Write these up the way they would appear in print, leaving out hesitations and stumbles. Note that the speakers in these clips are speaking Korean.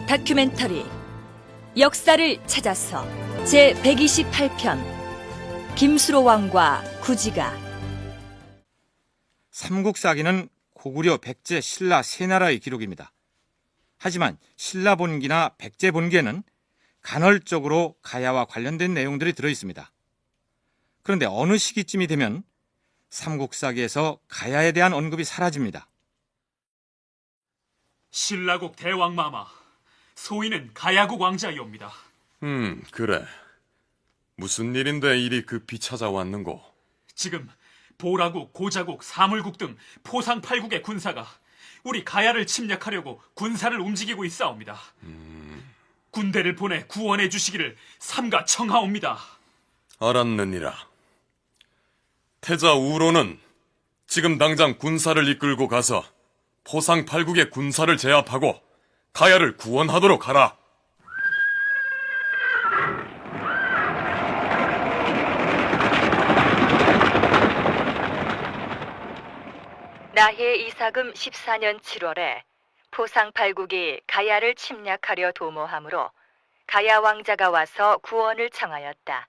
다큐멘터리 역사를 찾아서 제128편 김수로 왕과 구지가. 삼국사기는 고구려, 백제, 신라 세 나라의 기록입니다. 하지만 신라본기나 백제본기에는 간헐적으로 가야와 관련된 내용들이 들어있습니다. 그런데 어느 시기쯤이 되면 삼국사기에서 가야에 대한 언급이 사라집니다. 신라국 대왕마마, 소인은 가야국 왕자이옵니다. 그래. 무슨 일인데 이리 급히 찾아왔는고? 지금 보라국, 고자국, 사물국 등 포상팔국의 군사가 우리 가야를 침략하려고 군사를 움직이고 있사옵니다. 군대를 보내 구원해 주시기를 삼가 청하옵니다. 알았느니라. 태자 우로는 지금 당장 군사를 이끌고 가서 포상팔국의 군사를 제압하고 가야를 구원하도록 하라. 나해 이사금 14년 7월에 포상팔국이 가야를 침략하려 도모하므로 가야 왕자가 와서 구원을 청하였다.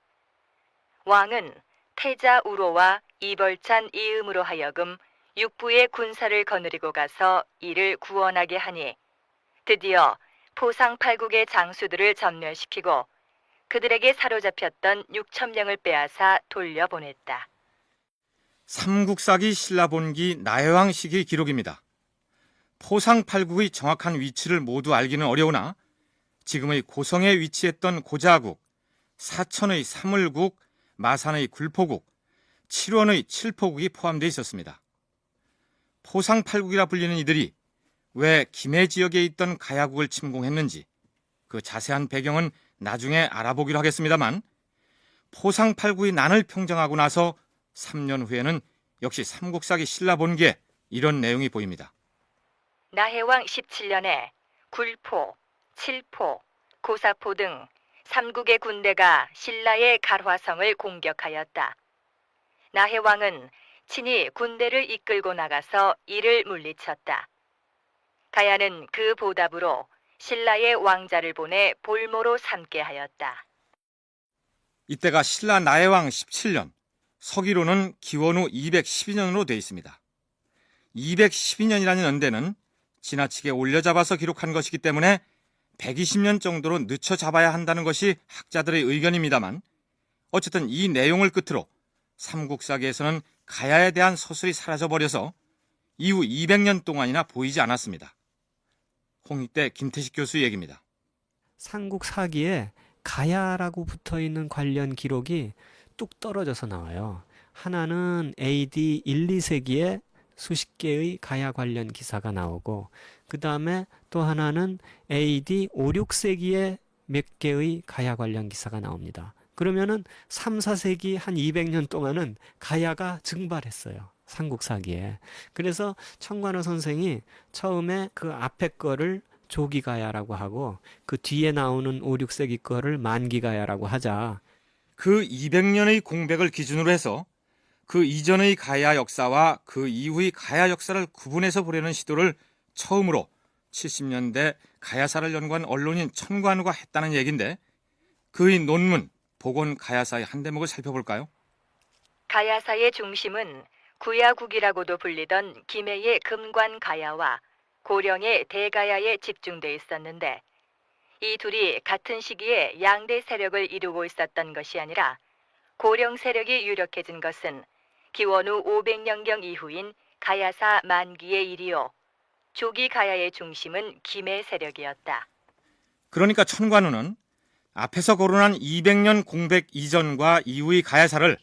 왕은 태자 우로와 이벌찬 이음으로 하여금 육부의 군사를 거느리고 가서 이를 구원하게 하니 드디어 포상팔국의 장수들을 전멸시키고 그들에게 사로잡혔던 6,000명을 빼앗아 돌려보냈다. 삼국사기 신라본기 나해왕 시기 기록입니다. 포상팔국의 정확한 위치를 모두 알기는 어려우나 지금의 고성에 위치했던 고자국, 사천의 사물국, 마산의 굴포국, 칠원의 칠포국이 포함되어 있었습니다. 포상팔국이라 불리는 이들이 왜 김해 지역에 있던 가야국을 침공했는지 그 자세한 배경은 나중에 알아보기로 하겠습니다만 포상팔국이 난을 평정하고 나서 3년 후에는 역시 삼국사기 신라본기에 이런 내용이 보입니다. 나해왕 17년에 굴포, 칠포, 고사포 등 3국의 군대가 신라의 갈화성을 공격하였다. 나해왕은 친히 군대를 이끌고 나가서 이를 물리쳤다. 가야는 그 보답으로 신라의 왕자를 보내 볼모로 삼게 하였다. 이때가 신라 나해왕 17년, 서기로는 기원후 212년으로 되어 있습니다. 212년이라는 연대는 지나치게 올려잡아서 기록한 것이기 때문에 120년 정도로 늦춰 잡아야 한다는 것이 학자들의 의견입니다만 어쨌든 이 내용을 끝으로 삼국사기에서는 가야에 대한 서술이 사라져버려서 이후 200년 동안이나 보이지 않았습니다. 홍익대 김태식 교수 얘기입니다. 삼국사기에 가야라고 붙어있는 관련 기록이 뚝 떨어져서 나와요. 하나는 AD 1, 2세기에 수십 개의 가야 관련 기사가 나오고 그 다음에 또 하나는 AD 5, 6세기에 몇 개의 가야 관련 기사가 나옵니다. 그러면은 3, 4세기 한 200년 동안은 가야가 증발했어요. 삼국사기에. 그래서 청관호 선생이 처음에 그 앞에 거를 조기가야라고 하고 그 뒤에 나오는 5, 6세기 거를 만기가야라고 하자. 그 200년의 공백을 기준으로 해서 그 이전의 가야 역사와 그 이후의 가야 역사를 구분해서 보려는 시도를 처음으로 70년대 가야사를 연구한 언론인 천관우가 했다는 얘기인데 그의 논문 복원 가야사의 한 대목을 살펴볼까요? 가야사의 중심은 구야국이라고도 불리던 김해의 금관 가야와 고령의 대가야에 집중돼 있었는데 이 둘이 같은 시기에 양대 세력을 이루고 있었던 것이 아니라 고령 세력이 유력해진 것은 기원후 500년경 이후인 가야사 만기의 일이요. 조기 가야의 중심은 김해 세력이었다. 그러니까 천관우는 앞에서 거론한 200년 공백 이전과 이후의 가야사를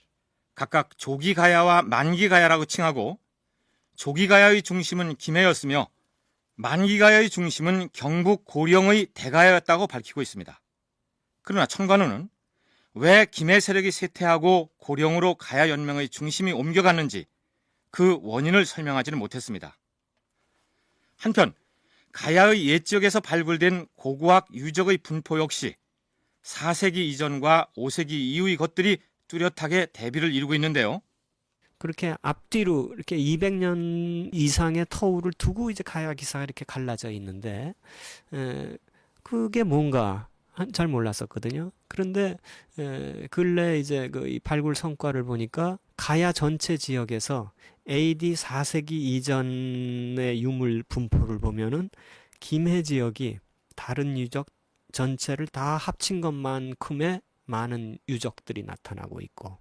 각각 조기 가야와 만기 가야라고 칭하고 조기 가야의 중심은 김해였으며 만기 가야의 중심은 경북 고령의 대가야였다고 밝히고 있습니다. 그러나 천관우는 왜 김해 세력이 쇠퇴하고 고령으로 가야 연맹의 중심이 옮겨갔는지 그 원인을 설명하지는 못했습니다. 한편 가야의 옛 지역에서 발굴된 고고학 유적의 분포 역시 4세기 이전과 5세기 이후의 것들이 뚜렷하게 대비를 이루고 있는데요. 그렇게 앞뒤로 이렇게 200년 이상의 터울을 두고 이제 가야 기사가 이렇게 갈라져 있는데 그게 뭔가 잘 몰랐었거든요. 그런데 근래 이제 이 발굴 성과를 보니까 가야 전체 지역에서 AD 4세기 이전의 유물 분포를 보면은 김해 지역이 다른 유적 전체를 다 합친 것만큼의 많은 유적들이 나타나고 있고,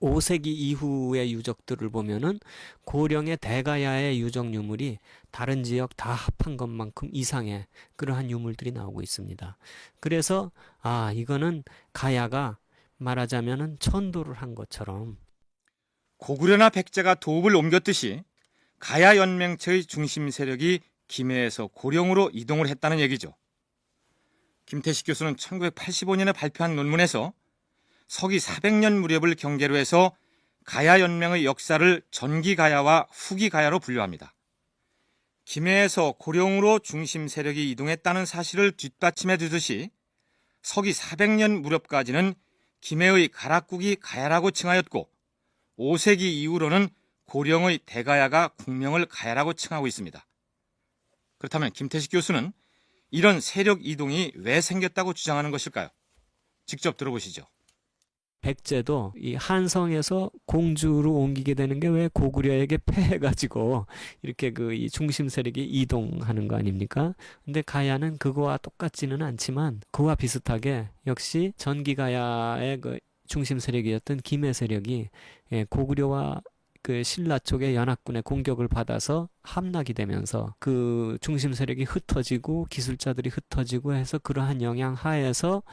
5세기 이후의 유적들을 보면은 고령의 대가야의 유적 유물이 다른 지역 다 합한 것만큼 이상의 그러한 유물들이 나오고 있습니다. 그래서 이거는 가야가 말하자면은 천도를 한 것처럼 고구려나 백제가 도읍을 옮겼듯이 가야 연맹체의 중심 세력이 김해에서 고령으로 이동을 했다는 얘기죠. 김태식 교수는 1985년에 발표한 논문에서 서기 400년 무렵을 경계로 해서 가야 연맹의 역사를 전기 가야와 후기 가야로 분류합니다. 김해에서 고령으로 중심 세력이 이동했다는 사실을 뒷받침해 두듯이 서기 400년 무렵까지는 김해의 가락국이 가야라고 칭하였고, 5세기 이후로는 고령의 대가야가 국명을 가야라고 칭하고 있습니다. 그렇다면 김태식 교수는 이런 세력 이동이 왜 생겼다고 주장하는 것일까요? 직접 들어보시죠. 백제도 이 한성에서 공주로 옮기게 되는 게 왜 고구려에게 패해가지고 이렇게 이 중심 세력이 이동하는 거 아닙니까? 근데 가야는 그거와 똑같지는 않지만 그와 비슷하게 역시 전기가야의 중심 세력이었던 김해 세력이 고구려와 신라 쪽의 연합군의 공격을 받아서 함락이 되면서 그 중심 세력이 흩어지고 기술자들이 흩어지고 해서 그러한 영향 하에서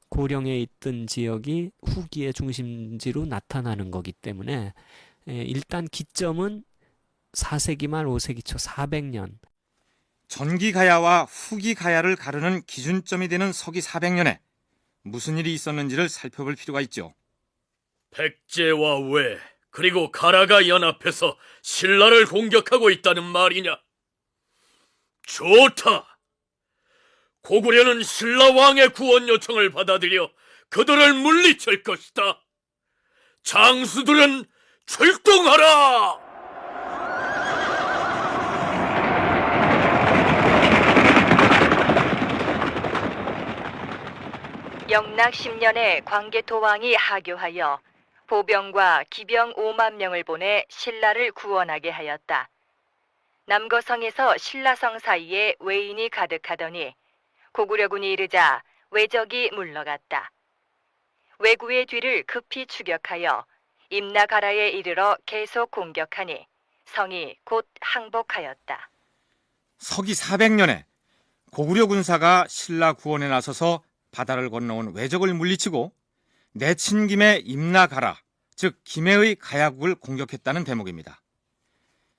고령에 있던 지역이 후기의 중심지로 나타나는 거기 때문에 일단 기점은 4세기 말 5세기 초 400년. 전기 가야와 후기 가야를 가르는 기준점이 되는 서기 400년에 무슨 일이 있었는지를 살펴볼 필요가 있죠. 백제와 외 그리고 가라가 연합해서 신라를 공격하고 있다는 말이냐? 좋다. 고구려는 신라 왕의 구원 요청을 받아들여 그들을 물리칠 것이다. 장수들은 출동하라! 영락 10년에 광개토왕이 하교하여 보병과 기병 5만 명을 보내 신라를 구원하게 하였다. 남거성에서 신라성 사이에 외인이 가득하더니 고구려군이 이르자 외적이 물러갔다. 왜구의 뒤를 급히 추격하여 임나가라에 이르러 계속 공격하니 성이 곧 항복하였다. 서기 400년에 고구려 군사가 신라 구원에 나서서 바다를 건너온 왜적을 물리치고 내친 김에 임나가라, 즉 김해의 가야국을 공격했다는 대목입니다.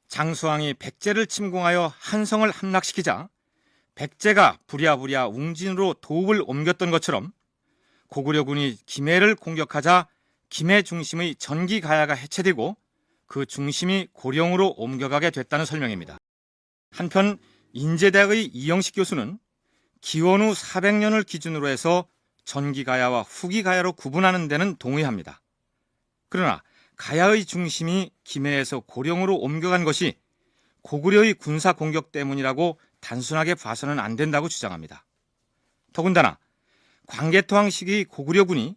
장수왕이 백제를 침공하여 한성을 함락시키자 백제가 부랴부랴 웅진으로 도읍을 옮겼던 것처럼 고구려군이 김해를 공격하자 김해 중심의 전기 가야가 해체되고 그 중심이 고령으로 옮겨가게 됐다는 설명입니다. 한편 인제대학의 이영식 교수는 기원 후 400년을 기준으로 해서 전기 가야와 후기 가야로 구분하는 데는 동의합니다. 그러나 가야의 중심이 김해에서 고령으로 옮겨간 것이 고구려의 군사 공격 때문이라고 단순하게 봐서는 안 된다고 주장합니다. 더군다나 광개토왕 시기 고구려군이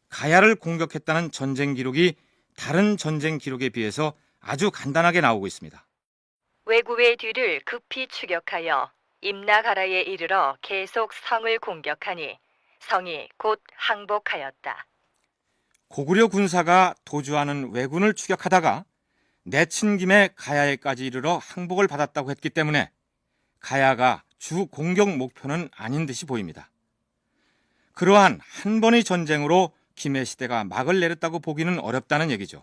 가야를 공격했다는 전쟁 기록이 다른 전쟁 기록에 비해서 아주 간단하게 나오고 있습니다. 왜구의 뒤를 급히 추격하여 임나가라에 이르러 계속 성을 공격하니 성이 곧 항복하였다. 고구려 군사가 도주하는 왜군을 추격하다가 내친 김에 가야에까지 이르러 항복을 받았다고 했기 때문에 가야가 주 공격 목표는 아닌 듯이 보입니다. 그러한 한 번의 전쟁으로 김해 시대가 막을 내렸다고 보기는 어렵다는 얘기죠.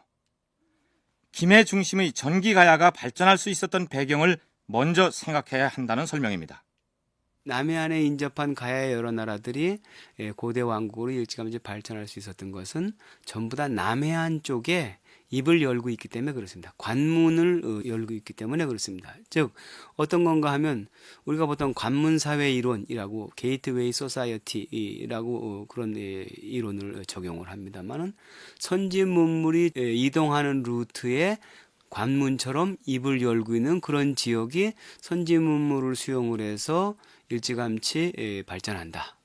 김해 중심의 전기 가야가 발전할 수 있었던 배경을 먼저 생각해야 한다는 설명입니다. 남해안에 인접한 가야의 여러 나라들이 고대 왕국으로 일찌감치 발전할 수 있었던 것은 전부 다 남해안 쪽에 입을 열고 있기 때문에 그렇습니다. 관문을 열고 있기 때문에 그렇습니다. 즉 어떤 건가 하면 우리가 보통 관문사회 이론이라고 게이트웨이 소사이어티라고 그런 이론을 적용을 합니다만은 선진 문물이 이동하는 루트에 관문처럼 입을 열고 있는 그런 지역이 선진 문물을 수용을 해서 일찌감치 발전한다.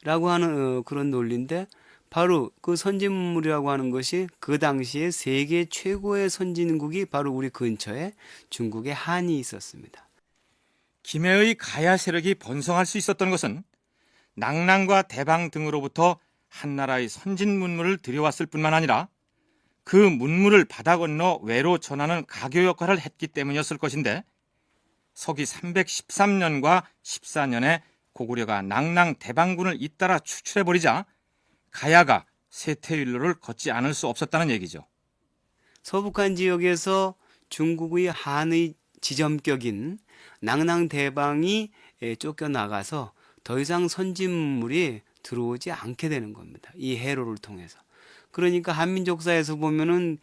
라고 하는 그런 논리인데 바로 그 선진문물이라고 하는 것이 그 당시에 세계 최고의 선진국이 바로 우리 근처에 중국의 한이 있었습니다. 김해의 가야 세력이 번성할 수 있었던 것은 낙랑과 대방 등으로부터 한나라의 선진 문물을 들여왔을 뿐만 아니라 그 문물을 바다 건너 외로 전하는 가교 역할을 했기 때문이었을 것인데 서기 313년과 14년에 고구려가 낙랑 대방군을 잇따라 추출해버리자 가야가 세태율로를 걷지 않을 수 없었다는 얘기죠. 서북한 지역에서 중국의 한의 지점격인 낙랑 대방이 쫓겨나가서 더 이상 선진물이 들어오지 않게 되는 겁니다. 이 해로를 통해서. 그러니까 한민족사에서 보면은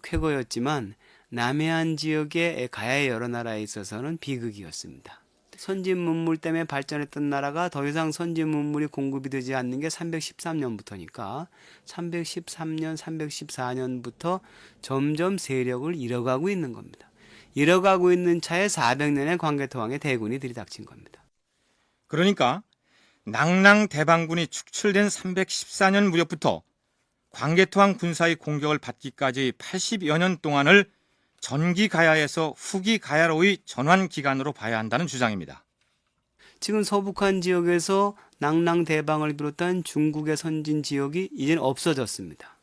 쾌거였지만 남해안 지역의 가야의 여러 나라에 있어서는 비극이었습니다. 선진 문물 때문에 발전했던 나라가 더 이상 선진 문물이 공급이 되지 않는 게 313년부터니까 313년, 314년부터 점점 세력을 잃어가고 있는 겁니다. 잃어가고 있는 차에 400년의 광개토왕의 대군이 들이닥친 겁니다. 그러니까 낙랑 대방군이 축출된 314년 무렵부터 광개토왕 군사의 공격을 받기까지 80여 년 동안을 전기 가야에서 후기 가야로의 전환 기간으로 봐야 한다는 주장입니다. 지금 서북한 지역에서 낙랑 대방을 비롯한 중국의 선진 지역이 이제는 없어졌습니다.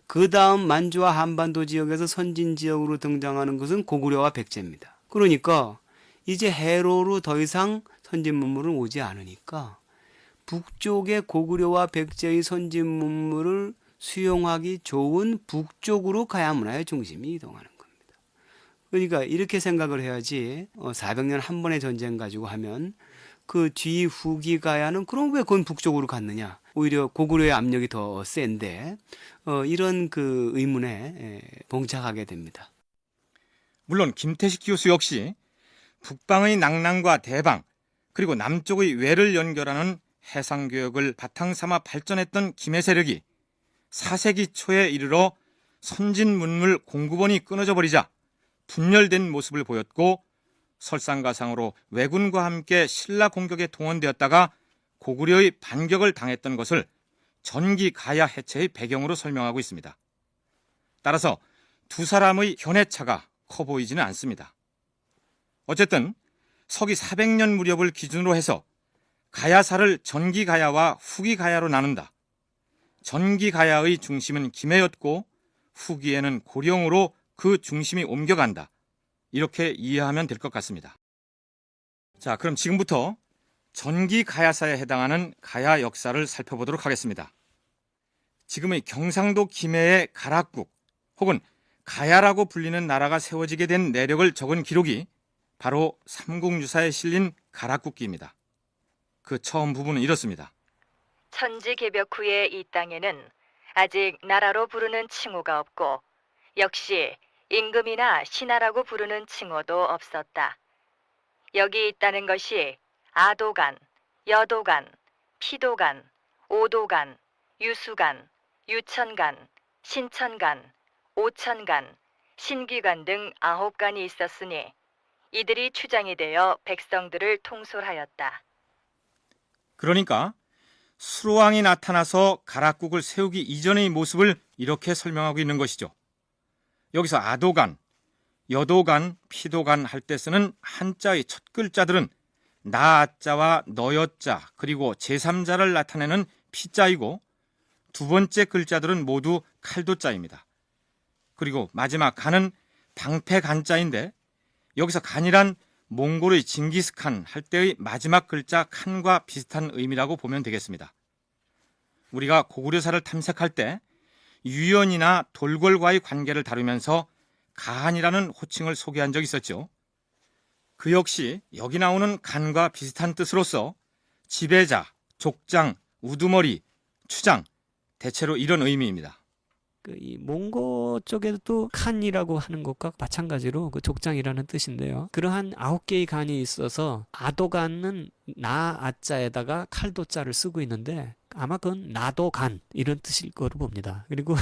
그 다음 만주와 한반도 지역에서 선진 지역으로 등장하는 것은 고구려와 백제입니다. 그러니까 이제 해로로 더 이상 선진 문물은 오지 않으니까 북쪽의 고구려와 백제의 선진 문물을 수용하기 좋은 북쪽으로 가야 문화의 중심이 이동하는 겁니다. 그러니까 이렇게 생각을 해야지 400년 한 번의 전쟁 가지고 하면 그 뒤 후기 가야는 그럼 왜 그건 북쪽으로 갔느냐? 오히려 고구려의 압력이 더 센데 이런 그 의문에 봉착하게 됩니다. 물론 김태식 교수 역시 북방의 낙랑과 대방 그리고 남쪽의 외를 연결하는 해상교역을 바탕 삼아 발전했던 김해 세력이 4세기 초에 이르러 선진문물 공급원이 끊어져 버리자 분열된 모습을 보였고 설상가상으로 왜군과 함께 신라 공격에 동원되었다가 고구려의 반격을 당했던 것을 전기 가야 해체의 배경으로 설명하고 있습니다. 따라서 두 사람의 견해차가 커 보이지는 않습니다. 어쨌든 서기 400년 무렵을 기준으로 해서 가야사를 전기 가야와 후기 가야로 나눈다. 전기 가야의 중심은 김해였고 후기에는 고령으로 그 중심이 옮겨간다. 이렇게 이해하면 될 것 같습니다. 자, 그럼 지금부터 전기 가야사에 해당하는 가야 역사를 살펴보도록 하겠습니다. 지금의 경상도 김해의 가락국 혹은 가야라고 불리는 나라가 세워지게 된 내력을 적은 기록이 바로 삼국유사에 실린 가락국기입니다. 그 처음 부분은 이렇습니다. 천지개벽 후에 이 땅에는 아직 나라로 부르는 칭호가 없고 역시 임금이나 신하라고 부르는 칭호도 없었다. 여기 있다는 것이 아도간, 여도간, 피도간, 오도간, 유수간, 유천간, 신천간, 오천간, 신귀간 등 9간이 있었으니 이들이 추장이 되어 백성들을 통솔하였다. 그러니까 수로왕이 나타나서 가락국을 세우기 이전의 모습을 이렇게 설명하고 있는 것이죠. 여기서 아도간, 여도간, 피도간 할 때 쓰는 한자의 첫 글자들은 나아자와 너여자 그리고 제3자를 나타내는 피자이고 두 번째 글자들은 모두 칼도자입니다. 그리고 마지막 간은 방패간자인데 여기서 간이란 몽골의 징기스칸 할 때의 마지막 글자 칸과 비슷한 의미라고 보면 되겠습니다. 우리가 고구려사를 탐색할 때 유연이나 돌궐과의 관계를 다루면서 가한이라는 호칭을 소개한 적이 있었죠. 그 역시 여기 나오는 간과 비슷한 뜻으로서 지배자, 족장, 우두머리, 추장, 대체로 이런 의미입니다. 이 몽고 쪽에도 칸이라고 하는 것과 마찬가지로 그 족장이라는 뜻인데요. 그러한 9개의 간이 있어서 아도간은 나아자에다가 칼도자를 쓰고 있는데 아마 그건 나도간 이런 뜻일 거로 봅니다. 그리고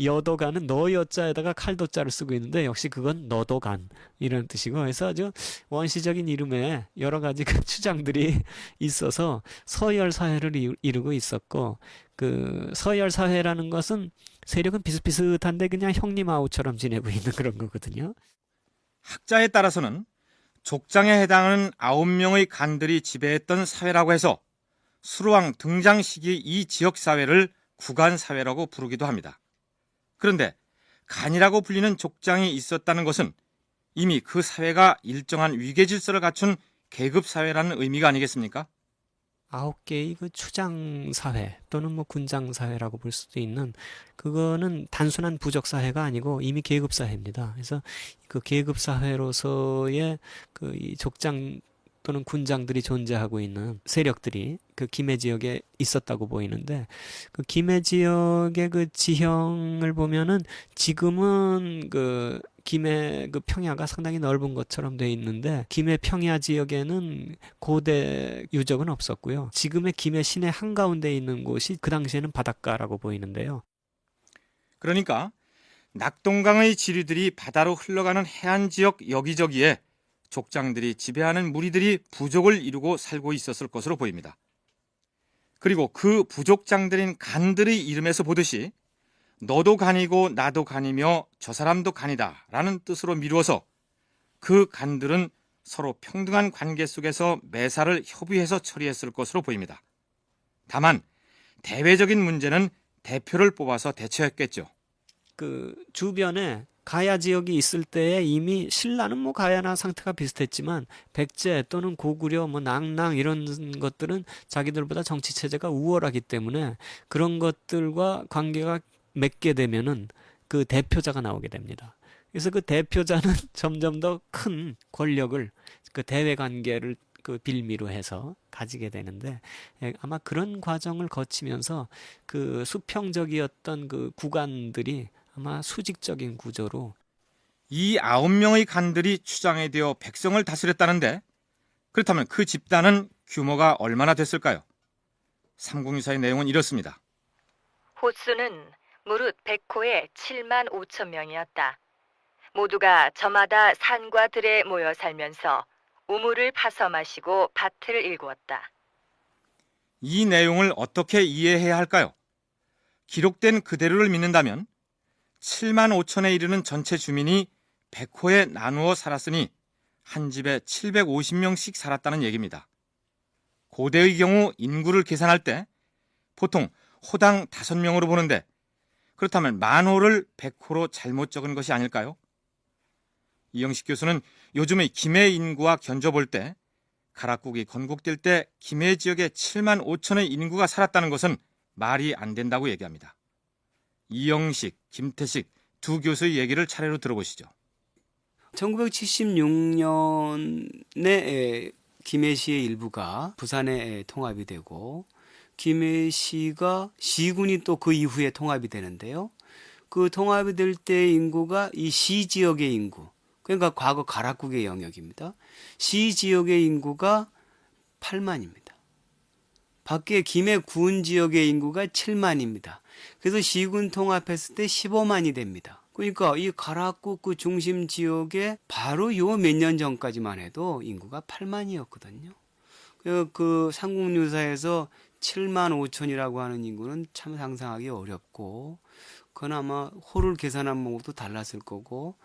여도간은 너 여자에다가 칼도자를 쓰고 있는데 역시 그건 너도간 이런 뜻이고, 그래서 아주 원시적인 이름에 여러 가지 그 추장들이 있어서 서열 사회를 이루고 있었고, 그 서열 사회라는 것은 세력은 비슷비슷한데 그냥 형님아우처럼 지내고 있는 그런 거거든요. 학자에 따라서는 족장에 해당하는 9명의 간들이 지배했던 사회라고 해서 수로왕 등장 시기 이 지역 사회를 구간사회라고 부르기도 합니다. 그런데 간이라고 불리는 족장이 있었다는 것은 이미 그 사회가 일정한 위계질서를 갖춘 계급사회라는 의미가 아니겠습니까? 9개의 그 추장사회 또는 뭐 군장사회라고 볼 수도 있는, 그거는 단순한 부족사회가 아니고 이미 계급사회입니다. 그래서 그 계급사회로서의 그 이 족장 또는 군장들이 존재하고 있는 세력들이 그 김해 지역에 있었다고 보이는데, 그 김해 지역의 그 지형을 보면은 지금은 그 김해 그 평야가 상당히 넓은 것처럼 돼 있는데, 김해 평야 지역에는 고대 유적은 없었고요. 지금의 김해 시내 한가운데 있는 곳이 그 당시에는 바닷가라고 보이는데요. 그러니까 낙동강의 지류들이 바다로 흘러가는 해안 지역 여기저기에 족장들이 지배하는 무리들이 부족을 이루고 살고 있었을 것으로 보입니다. 그리고 그 부족장들인 간들의 이름에서 보듯이 너도 간이고 나도 간이며 저 사람도 간이다 라는 뜻으로 미루어서 그 간들은 서로 평등한 관계 속에서 매사를 협의해서 처리했을 것으로 보입니다. 다만 대외적인 문제는 대표를 뽑아서 대처했겠죠. 그 주변에 가야 지역이 있을 때에 이미 신라는 뭐 가야나 상태가 비슷했지만 백제 또는 고구려 뭐 낭랑 이런 것들은 자기들보다 정치 체제가 우월하기 때문에 그런 것들과 관계가 맺게 되면은 그 대표자가 나오게 됩니다. 그래서 그 대표자는 점점 더 큰 권력을 그 대외 관계를 그 빌미로 해서 가지게 되는데, 아마 그런 과정을 거치면서 그 수평적이었던 그 구간들이 아마 수직적인 구조로, 이 9명의 간들이 추장이 되어 백성을 다스렸다는데 그렇다면 그 집단은 규모가 얼마나 됐을까요? 삼국유사의 내용은 이렇습니다. 호수는 무릇 백호에 7만 5천 명이었다. 모두가 저마다 산과 들에 모여 살면서 우물을 파서 마시고 밭을 일구었다. 이 내용을 어떻게 이해해야 할까요? 기록된 그대로를 믿는다면 7만 5천에 이르는 전체 주민이 백호에 나누어 살았으니 한 집에 750명씩 살았다는 얘기입니다. 고대의 경우 인구를 계산할 때 보통 호당 5명으로 보는데, 그렇다면 만호를 백호로 잘못 적은 것이 아닐까요? 이영식 교수는 요즘의 김해 인구와 견줘볼 때 가락국이 건국될 때 김해 지역에 7만 5천의 인구가 살았다는 것은 말이 안 된다고 얘기합니다. 이영식, 김태식 두 교수의 얘기를 차례로 들어보시죠. 1976년에 김해시의 일부가 부산에 통합이 되고 김해시가 시군이 또 그 이후에 통합이 되는데요. 그 통합이 될 때 인구가 이 시 지역의 인구, 그러니까 과거 가락국의 영역입니다. 시 지역의 인구가 8만입니다. 밖에 김해 군 지역의 인구가 7만입니다. 그래서 시군 통합했을 때 15만이 됩니다. 그러니까 이 가락국 그 중심 지역에 바로 요 몇 년 전까지만 해도 인구가 8만이었거든요. 그 삼국유사에서 7만 5천이라고 하는 인구는 참 상상하기 어렵고, 그건 아마 호를 계산한 것도 달랐을 거고,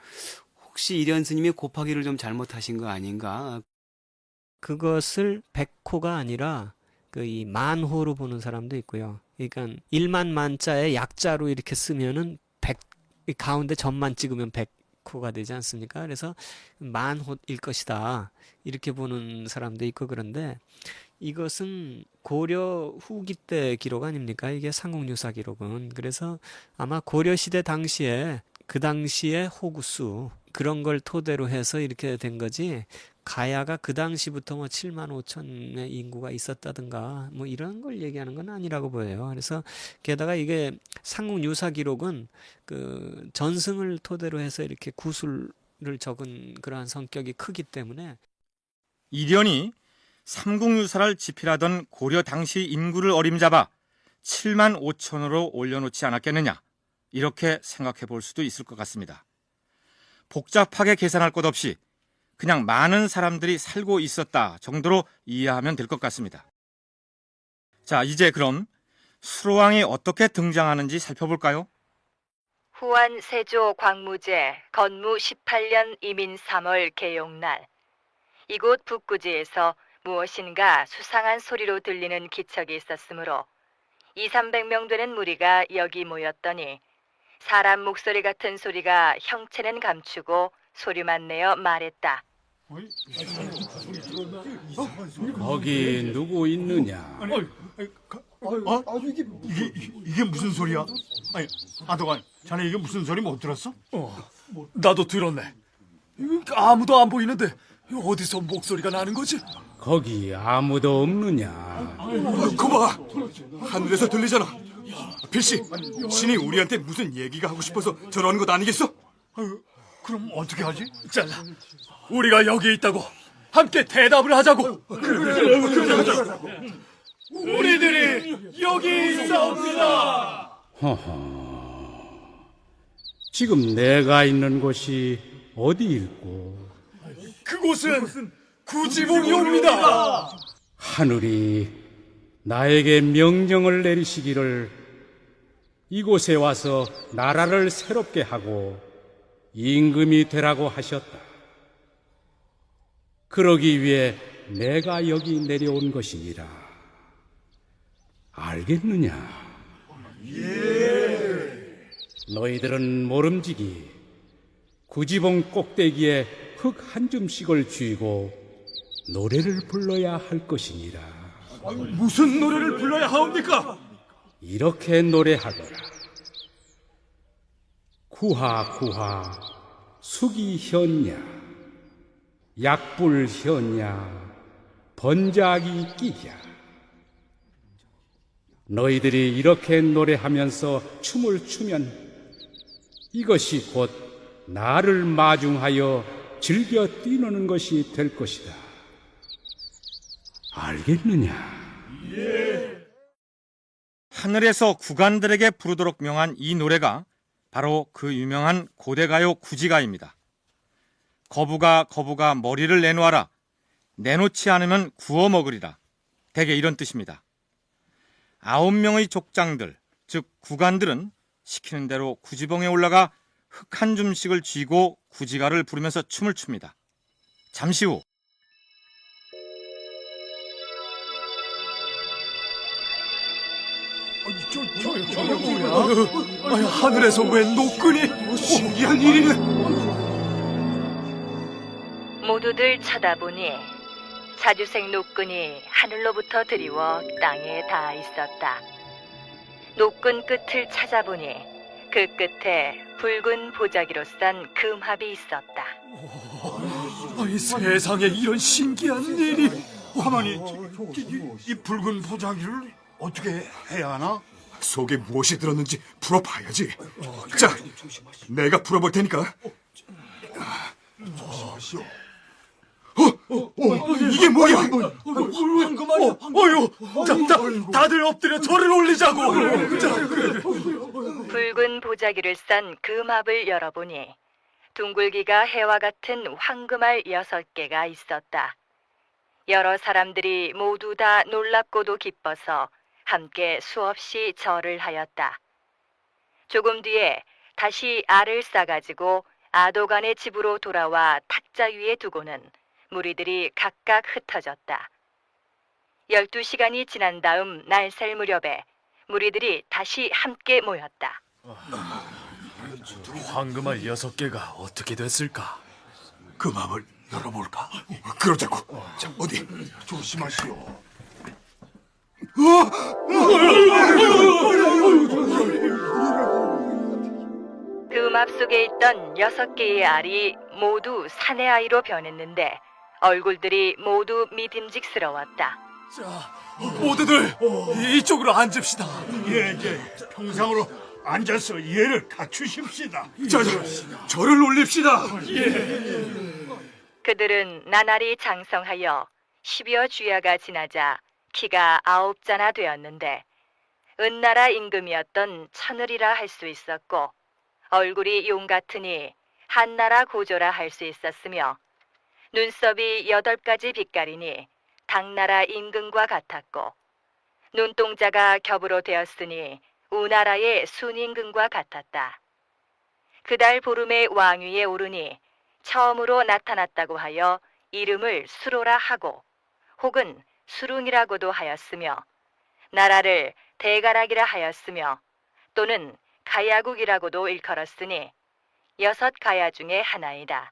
혹시 이련 스님이 곱하기를 좀 잘못하신 거 아닌가? 그것을 백호가 아니라 그 이 만호로 보는 사람도 있고요. 그러니까 1만 만자에 약자로 이렇게 쓰면은 100, 가운데 점만 찍으면 100호가 되지 않습니까? 그래서 만호일 것이다 이렇게 보는 사람도 있고, 그런데 이것은 고려 후기 때 기록 아닙니까? 이게 삼국유사 기록은. 그래서 아마 고려 시대 당시에 그 당시에 호구수 그런 걸 토대로 해서 이렇게 된 거지, 가야가 그 당시부터 뭐 7만 5천의 인구가 있었다든가 뭐 이런 걸 얘기하는 건 아니라고 보여요. 그래서 게다가 이게 삼국유사 기록은 그 전승을 토대로 해서 이렇게 구술을 적은 그러한 성격이 크기 때문에, 이련이 삼국유사를 집필하던 고려 당시 인구를 어림잡아 7만 5천으로 올려놓지 않았겠느냐, 이렇게 생각해 볼 수도 있을 것 같습니다. 복잡하게 계산할 것 없이 그냥 많은 사람들이 살고 있었다 정도로 이해하면 될 것 같습니다. 자, 이제 그럼 수로왕이 어떻게 등장하는지 살펴볼까요? 후한 세조 광무제 건무 18년 이민 3월 개용날, 이곳 북구지에서 무엇인가 수상한 소리로 들리는 기척이 있었으므로 200~300명 되는 무리가 여기 모였더니 사람 목소리 같은 소리가 형체는 감추고 소리만 내어 말했다. 거기 누구 있느냐? 이게 무슨 소리야? 아니, 아도간, 자네 이게 무슨 소리 못 들었어? 나도 들었네. 아무도 안 보이는데 어디서 목소리가 나는 거지? 거기 아무도 없느냐? 거봐, 하늘에서 들리잖아. 필시, 신이 우리한테 무슨 얘기가 하고 싶어서 저러는 것 아니겠어? 그럼 어떻게 하지? 자, 우리가 여기 있다고 함께 대답을 하자고. 우리들이 여기 있사옵니다. 허허. 지금 내가 있는 곳이 어디일꼬? 그곳은 구지봉이옵니다. 하늘이 나에게 명령을 내리시기를 이곳에 와서 나라를 새롭게 하고 임금이 되라고 하셨다. 그러기 위해 내가 여기 내려온 것이니라. 알겠느냐? 너희들은 모름지기 구지봉 꼭대기에 흙 한 줌씩을 쥐고 노래를 불러야 할 것이니라. 무슨 노래를 불러야 하옵니까? 이렇게 노래하거라. 구하구하 수기현냐, 약불현냐, 번작이 끼냐. 너희들이 이렇게 노래하면서 춤을 추면 이것이 곧 나를 마중하여 즐겨 뛰노는 것이 될 것이다. 알겠느냐? 하늘에서 구간들에게 부르도록 명한 이 노래가 바로 그 유명한 고대가요 구지가입니다. 거부가 머리를 내놓아라. 내놓지 않으면 구워 먹으리라. 대개 이런 뜻입니다. 9명의 족장들, 즉 구간들은 시키는 대로 구지봉에 올라가 흙 한 줌씩을 쥐고 구지가를 부르면서 춤을 춥니다. 잠시 후 하늘에서 웬 노끈이? 신기한 일이네. 모두들 쳐다보니 자주색 노끈이 하늘로부터 드리워 땅에 닿아 있었다. 노끈 끝을 찾아보니 그 끝에 붉은 보자기로 싼 금합이 있었다. 아니, 세상에 이런 신기한 일이. 가만히, 이 붉은 보자기를 어떻게 해야 하나? 속에 무엇이 들었는지 풀어봐야지. 자, 내가 풀어볼 테니까. 이게 뭐야? 어휴, 다들 엎드려 절을 올리자고. 붉은 보자기를 싼 금합을 열어보니 둥글기가 해와 같은 황금알 6개가 있었다. 여러 사람들이 모두 다 놀랍고도 기뻐서 함께 수없이 절을 하였다. 조금 뒤에 다시 알을 싸가지고 아도간의 집으로 돌아와 탁자 위에 두고는 무리들이 각각 흩어졌다. 12시간이 지난 다음 날살 무렵에 무리들이 다시 함께 모였다. 황금알 6개가 어떻게 됐을까? 금합을 열어볼까? 그러자고. 자, 어디? 조심하시오. 금합 속에 있던 6개의 알이 모두 사내 아이로 변했는데 얼굴들이 모두 믿음직스러웠다. 자, 모두들 이쪽으로 앉읍시다. 예, 평상으로 앉아서 예를 갖추십시다. 자, 절을 올립시다. 그들은 나날이 장성하여 10여 주야가 지나자 키가 9자나 되었는데 은나라 임금이었던 천을이라 할 수 있었고 얼굴이 용 같으니 한나라 고조라 할 수 있었으며 눈썹이 8가지 빛깔이니 당나라 임금과 같았고 눈동자가 겹으로 되었으니 우나라의 순임금과 같았다. 그달 보름에 왕위에 오르니 처음으로 나타났다고 하여 이름을 수로라 하고 혹은 수룽이라고도 하였으며 나라를 대가락이라 하였으며 또는 가야국이라고도 일컬었으니 6 가야 중에 하나이다.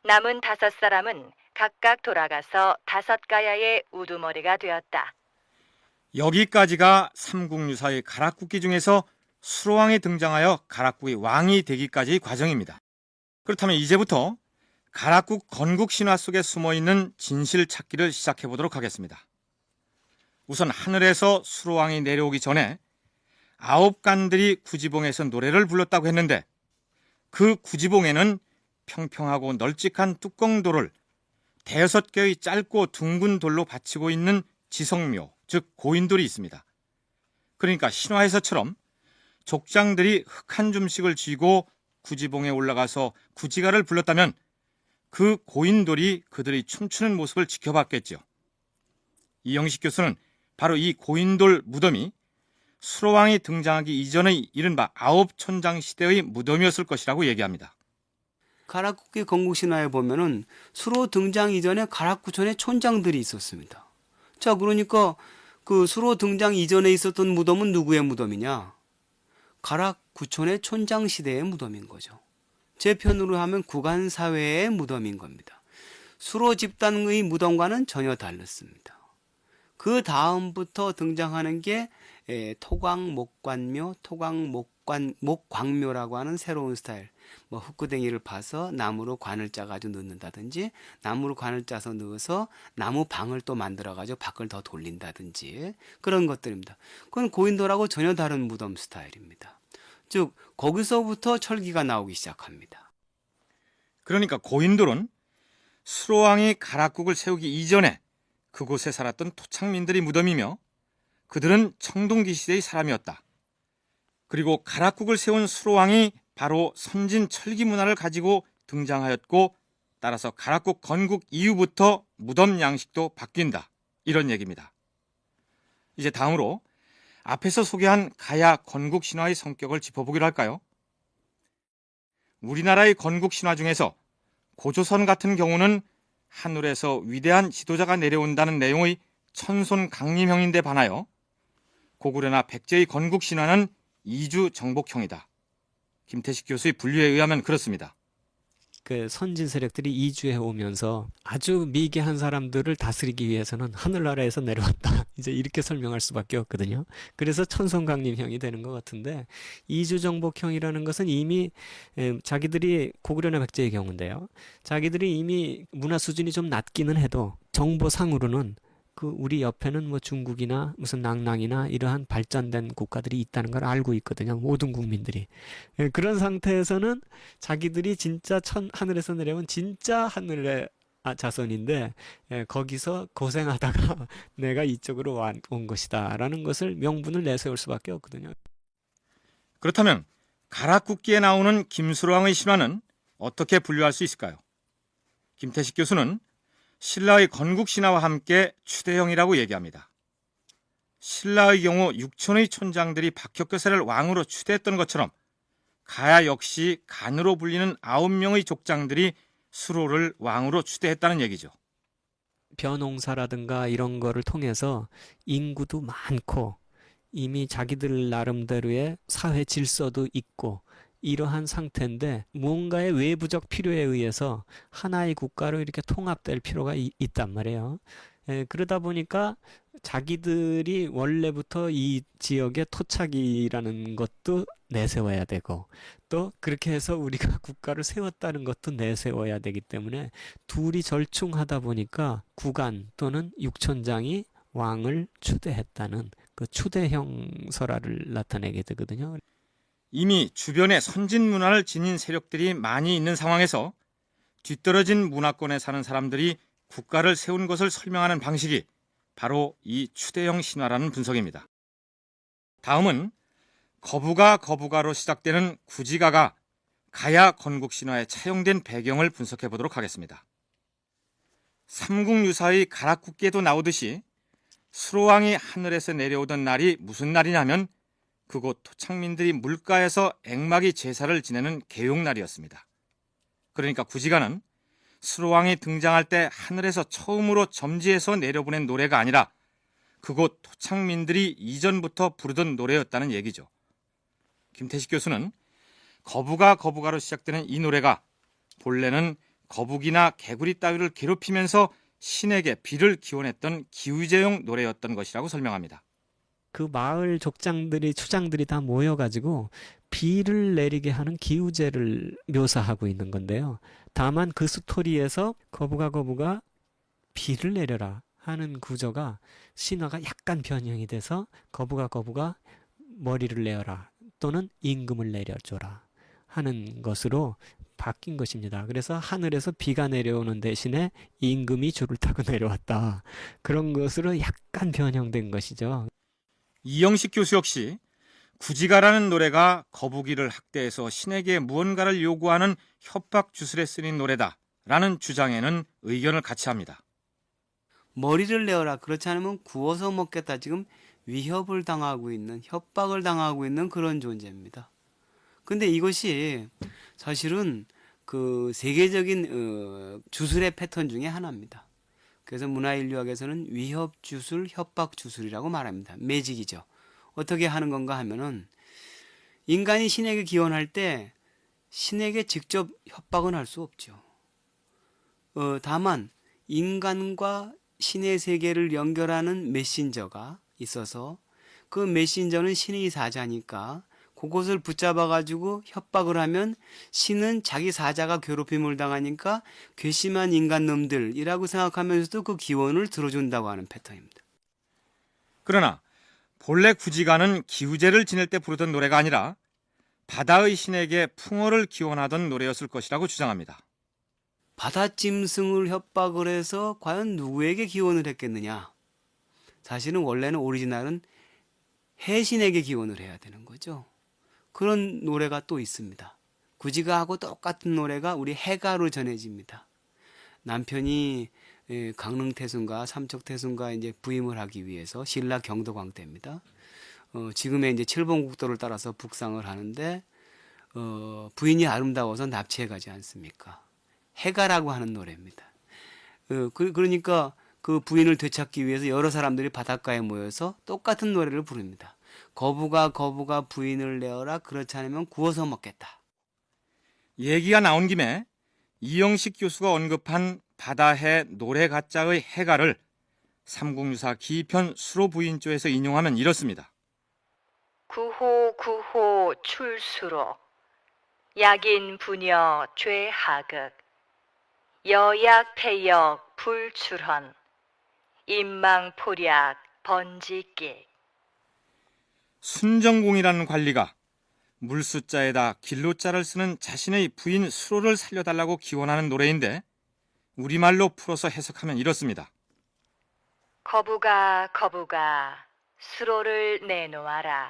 남은 5사람은 각각 돌아가서 5 가야의 우두머리가 되었다. 여기까지가 삼국유사의 가락국기 중에서 수로왕이 등장하여 가락국이 왕이 되기까지 과정입니다. 그렇다면 이제부터 가락국 건국 신화 속에 숨어있는 진실 찾기를 시작해 보도록 하겠습니다. 우선 하늘에서 수로왕이 내려오기 전에 9간들이 구지봉에서 노래를 불렀다고 했는데 그 구지봉에는 평평하고 널찍한 뚜껑돌을 5개의 짧고 둥근 돌로 받치고 있는 지성묘, 즉 고인돌이 있습니다. 그러니까 신화에서처럼 족장들이 흙 한 줌씩을 쥐고 구지봉에 올라가서 구지가를 불렀다면 그 고인돌이 그들이 춤추는 모습을 지켜봤겠죠. 이영식 교수는 바로 이 고인돌 무덤이 수로왕이 등장하기 이전의 이른바 아홉촌장 시대의 무덤이었을 것이라고 얘기합니다. 가락국기 건국신화에 보면은 수로 등장 이전에 가락구촌에 촌장들이 있었습니다. 자, 그러니까 그 수로 등장 이전에 있었던 무덤은 누구의 무덤이냐? 가락구촌의 촌장 시대의 무덤인 거죠. 제 편으로 하면 구간사회의 무덤인 겁니다. 수로 집단의 무덤과는 전혀 다릅니다. 그 다음부터 등장하는 게 토광목관묘, 목광묘라고 하는 새로운 스타일. 뭐 흙구덩이를 파서 나무로 관을 짜가지고 넣는다든지, 나무로 관을 짜서 넣어서 나무 방을 또 만들어가지고 밖을 더 돌린다든지 그런 것들입니다. 그건 고인돌하고 전혀 다른 무덤 스타일입니다. 즉 거기서부터 철기가 나오기 시작합니다. 그러니까 고인돌은 수로왕이 가락국을 세우기 이전에 그곳에 살았던 토착민들이 무덤이며 그들은 청동기 시대의 사람이었다. 그리고 가락국을 세운 수로왕이 바로 선진 철기 문화를 가지고 등장하였고 따라서 가락국 건국 이후부터 무덤 양식도 바뀐다. 이런 얘기입니다. 이제 다음으로 앞에서 소개한 가야 건국 신화의 성격을 짚어보기로 할까요? 우리나라의 건국 신화 중에서 고조선 같은 경우는 하늘에서 위대한 지도자가 내려온다는 내용의 천손 강림형인데 반하여 고구려나 백제의 건국 신화는 이주 정복형이다. 김태식 교수의 분류에 의하면 그렇습니다. 그 선진 세력들이 이주해 오면서 아주 미개한 사람들을 다스리기 위해서는 하늘나라에서 내려왔다. 이제 이렇게 설명할 수밖에 없거든요. 그래서 천손강림형이 되는 것 같은데 이주정복형이라는 것은 이미 자기들이 고구려나 백제의 경우인데요. 자기들이 이미 문화 수준이 좀 낮기는 해도 정보상으로는 그 우리 옆에는 뭐 중국이나 무슨 낭랑이나 이러한 발전된 국가들이 있다는 걸 알고 있거든요. 모든 국민들이. 그런 상태에서는 자기들이 진짜 하늘에서 내려온 진짜 하늘의 자손인데 거기서 고생하다가 내가 이쪽으로 온 것이다 라는 것을 명분을 내세울 수밖에 없거든요. 그렇다면 가락국기에 나오는 김수로왕의 신화는 어떻게 분류할 수 있을까요? 김태식 교수는 신라의 건국 신화와 함께 추대형이라고 얘기합니다. 신라의 경우 6촌의 촌장들이 박혁거세를 왕으로 추대했던 것처럼 가야 역시 간으로 불리는 9명의 족장들이 수로를 왕으로 추대했다는 얘기죠. 벼농사라든가 이런 거를 통해서 인구도 많고 이미 자기들 나름대로의 사회 질서도 있고 이러한 상태인데 무언가의 외부적 필요에 의해서 하나의 국가로 이렇게 통합될 필요가 있단 말이에요. 그러다 보니까 자기들이 원래부터 이 지역의 토착이라는 것도 내세워야 되고 또 그렇게 해서 우리가 국가를 세웠다는 것도 내세워야 되기 때문에 둘이 절충하다 보니까 구간 또는 육촌장이 왕을 추대했다는 그 추대형 설화를 나타내게 되거든요. 이미 주변에 선진 문화를 지닌 세력들이 많이 있는 상황에서 뒤떨어진 문화권에 사는 사람들이 국가를 세운 것을 설명하는 방식이 바로 이 추대형 신화라는 분석입니다. 다음은 거부가 거부가로 시작되는 구지가가 가야 건국 신화에 차용된 배경을 분석해 보도록 하겠습니다. 삼국유사의 가락국기에도 나오듯이 수로왕이 하늘에서 내려오던 날이 무슨 날이냐면 그곳 토착민들이 물가에서 액막이 제사를 지내는 개용날이었습니다. 그러니까 구지가는 수로왕이 등장할 때 하늘에서 처음으로 점지해서 내려보낸 노래가 아니라 그곳 토착민들이 이전부터 부르던 노래였다는 얘기죠. 김태식 교수는 거부가 거부가로 시작되는 이 노래가 본래는 거북이나 개구리 따위를 괴롭히면서 신에게 비를 기원했던 기우제용 노래였던 것이라고 설명합니다. 그 마을 족장들이 추장들이 다 모여가지고 비를 내리게 하는 기우제를 묘사하고 있는 건데요. 다만 그 스토리에서 거부가 비를 내려라 하는 구조가 신화가 약간 변형이 돼서 거부가 머리를 내어라 또는 임금을 내려줘라 하는 것으로 바뀐 것입니다. 그래서 하늘에서 비가 내려오는 대신에 임금이 줄을 타고 내려왔다. 그런 것으로 약간 변형된 것이죠. 이영식 교수 역시 구지가라는 노래가 거북이를 학대해서 신에게 무언가를 요구하는 협박 주술에 쓰인 노래다라는 주장에는 의견을 같이 합니다. 머리를 내어라. 그렇지 않으면 구워서 먹겠다. 지금 위협을 당하고 있는, 협박을 당하고 있는 그런 존재입니다. 근데 이것이 사실은 그 세계적인 주술의 패턴 중에 하나입니다. 그래서 문화인류학에서는 위협 주술, 협박 주술이라고 말합니다. 매직이죠. 어떻게 하는 건가 하면은 인간이 신에게 기원할 때 신에게 직접 협박은 할 수 없죠. 다만 인간과 신의 세계를 연결하는 메신저가 있어서 그 메신저는 신의 사자니까 그것을 붙잡아 가지고 협박을 하면 신은 자기 사자가 괴롭힘을 당하니까 괘씸한 인간놈들이라고 생각하면서도 그 기원을 들어준다고 하는 패턴입니다. 그러나 본래 구지가는 기우제를 지낼 때 부르던 노래가 아니라 바다의 신에게 풍어를 기원하던 노래였을 것이라고 주장합니다. 바다짐승을 협박을 해서 과연 누구에게 기원을 했겠느냐? 사실은 원래는 오리지널은 해신에게 기원을 해야 되는 거죠. 그런 노래가 또 있습니다. 구지가하고 똑같은 노래가 우리 해가로 전해집니다. 남편이 강릉태순가 삼척태순가 이제 부임을 하기 위해서 신라 경도광 때입니다. 지금의 이제 칠봉국도를 따라서 북상을 하는데 부인이 아름다워서 납치해 가지 않습니까? 해가라고 하는 노래입니다. 그러니까 그 부인을 되찾기 위해서 여러 사람들이 바닷가에 모여서 똑같은 노래를 부릅니다. 거부가 부인을 내어라. 그렇지 않으면 구워서 먹겠다. 얘기가 나온 김에 이영식 교수가 언급한 바다해 노래 가짜의 해가를 삼국유사 기편 수로부인조에서 인용하면 이렇습니다. 구호 출수로 약인 부녀 죄하극 여약 폐역 불출헌 임망포략 번지기. 순정공이라는 관리가 물숫자에다 길로자를 쓰는 자신의 부인 수로를 살려달라고 기원하는 노래인데 우리말로 풀어서 해석하면 이렇습니다. 거부가 수로를 내놓아라.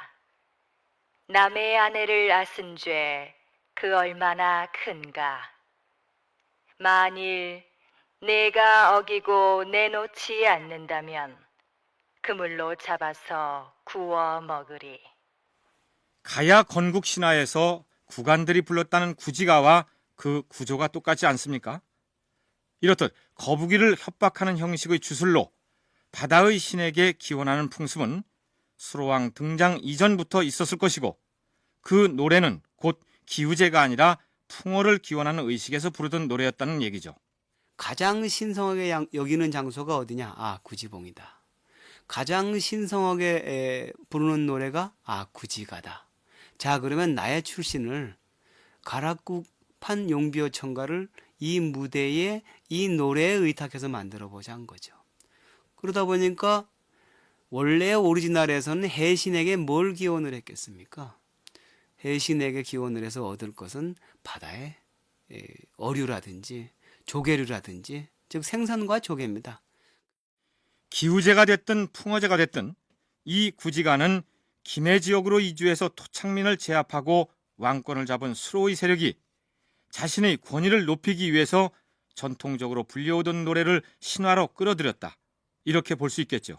남의 아내를 앗은 죄 그 얼마나 큰가. 만일 내가 어기고 내놓지 않는다면 그물로 잡아서 구워 먹으리. 가야 건국 신화에서 구간들이 불렀다는 구지가와 그 구조가 똑같지 않습니까? 이렇듯 거북이를 협박하는 형식의 주술로 바다의 신에게 기원하는 풍습은 수로왕 등장 이전부터 있었을 것이고 그 노래는 곧 기우제가 아니라 풍어를 기원하는 의식에서 부르던 노래였다는 얘기죠. 가장 신성하게 여기는 장소가 어디냐? 구지봉이다. 가장 신성하게 부르는 노래가 구지가다. 자, 그러면 나의 출신을 가락국판 용비어 청가를 이 무대에 이 노래에 의탁해서 만들어보자 한 거죠. 그러다 보니까 원래 오리지널에서는 해신에게 뭘 기원을 했겠습니까? 해신에게 기원을 해서 얻을 것은 바다의 어류라든지 조개류라든지 즉 생선과 조개입니다. 기우제가 됐든 풍어제가 됐든 이 구지가는 김해 지역으로 이주해서 토착민을 제압하고 왕권을 잡은 수로의 세력이 자신의 권위를 높이기 위해서 전통적으로 불려오던 노래를 신화로 끌어들였다. 이렇게 볼 수 있겠죠.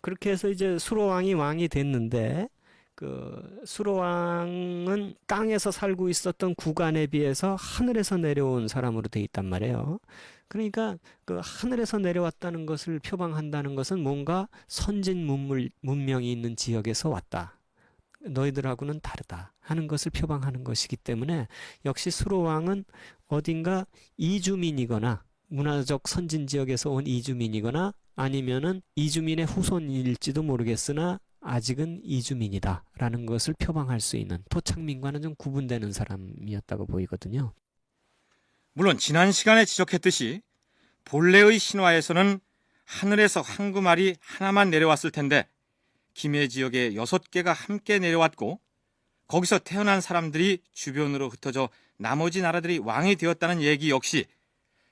그렇게 해서 이제 수로왕이 왕이 됐는데 그 수로왕은 땅에서 살고 있었던 구간에 비해서 하늘에서 내려온 사람으로 돼 있단 말이에요. 그러니까 그 하늘에서 내려왔다는 것을 표방한다는 것은 뭔가 선진 문명이 있는 지역에서 왔다. 너희들하고는 다르다 하는 것을 표방하는 것이기 때문에 역시 수로왕은 어딘가 이주민이거나 문화적 선진 지역에서 온 이주민이거나 아니면은 이주민의 후손일지도 모르겠으나 아직은 이주민이다라는 것을 표방할 수 있는 토착민과는 좀 구분되는 사람이었다고 보이거든요. 물론 지난 시간에 지적했듯이 본래의 신화에서는 하늘에서 황금알이 하나만 내려왔을 텐데 김해 지역에 6개가 함께 내려왔고 거기서 태어난 사람들이 주변으로 흩어져 나머지 나라들이 왕이 되었다는 얘기 역시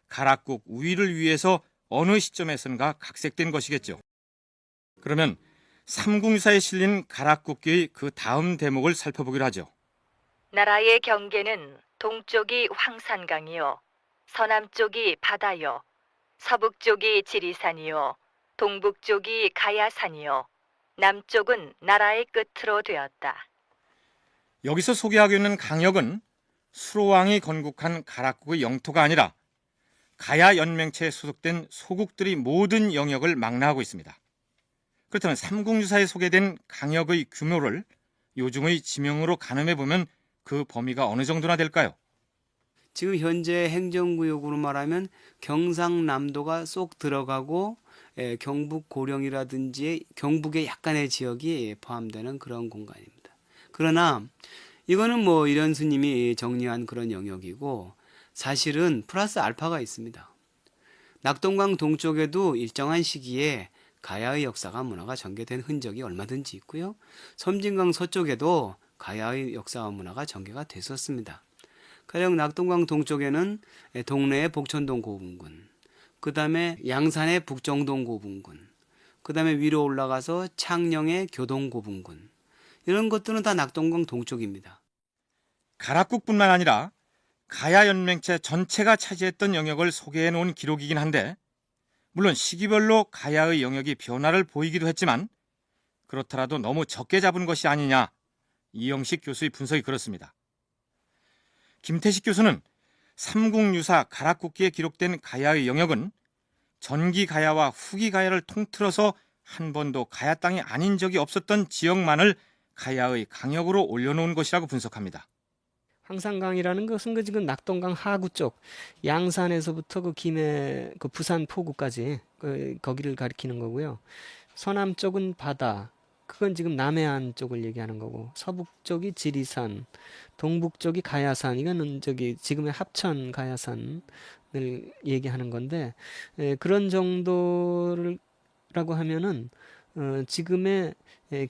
가락국 우위를 위해서 어느 시점에선가 각색된 것이겠죠. 그러면 삼국유사에 실린 가락국기의 그 다음 대목을 살펴보기로 하죠. 나라의 경계는 동쪽이 황산강이요, 서남쪽이 바다요, 서북쪽이 지리산이요, 동북쪽이 가야산이요, 남쪽은 나라의 끝으로 되었다. 여기서 소개하고 있는 강역은 수로왕이 건국한 가락국의 영토가 아니라 가야 연맹체에 소속된 소국들이 모든 영역을 망라하고 있습니다. 그렇다면 삼국유사에 소개된 강역의 규모를 요즘의 지명으로 가늠해 보면 그 범위가 어느 정도나 될까요? 지금 현재 행정구역으로 말하면 경상남도가 쏙 들어가고 경북 고령이라든지 경북의 약간의 지역이 포함되는 그런 공간입니다. 그러나 이거는 뭐 이런 스님이 정리한 그런 영역이고 사실은 플러스 알파가 있습니다. 낙동강 동쪽에도 일정한 시기에 가야의 역사가 문화가 전개된 흔적이 얼마든지 있고요. 섬진강 서쪽에도 가야의 역사와 문화가 전개가 됐었습니다. 가령 낙동강 동쪽에는 동래의 복천동 고분군, 그 다음에 양산의 북정동 고분군, 그 다음에 위로 올라가서 창녕의 교동 고분군, 이런 것들은 다 낙동강 동쪽입니다. 가락국뿐만 아니라 가야 연맹체 전체가 차지했던 영역을 소개해 놓은 기록이긴 한데 물론 시기별로 가야의 영역이 변화를 보이기도 했지만 그렇더라도 너무 적게 잡은 것이 아니냐, 이영식 교수의 분석이 그렇습니다. 김태식 교수는 삼국유사 가락국기에 기록된 가야의 영역은 전기 가야와 후기 가야를 통틀어서 한 번도 가야 땅이 아닌 적이 없었던 지역만을 가야의 강역으로 올려놓은 것이라고 분석합니다. 황산강이라는 것은 그 지금 낙동강 하구 쪽 양산에서부터 그 김해 그 부산 포구까지 거기를 가리키는 거고요. 서남 쪽은 바다, 그건 지금 남해안 쪽을 얘기하는 거고, 서북 쪽이 지리산, 동북 쪽이 가야산, 이거는 저기 지금의 합천 가야산을 얘기하는 건데 그런 정도라고 하면은 지금의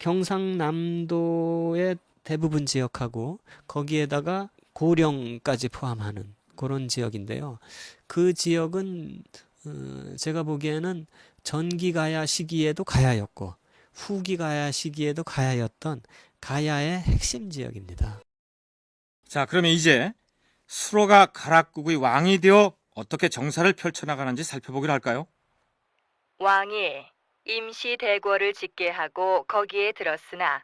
경상남도의 대부분 지역하고 거기에다가 고령까지 포함하는 그런 지역인데요. 그 지역은 제가 보기에는 전기 가야 시기에도 가야였고 후기 가야 시기에도 가야였던 가야의 핵심 지역입니다. 자, 그러면 이제 수로가 가락국의 왕이 되어 어떻게 정사를 펼쳐나가는지 살펴보기로 할까요? 왕이 임시 대궐을 짓게 하고 거기에 들었으나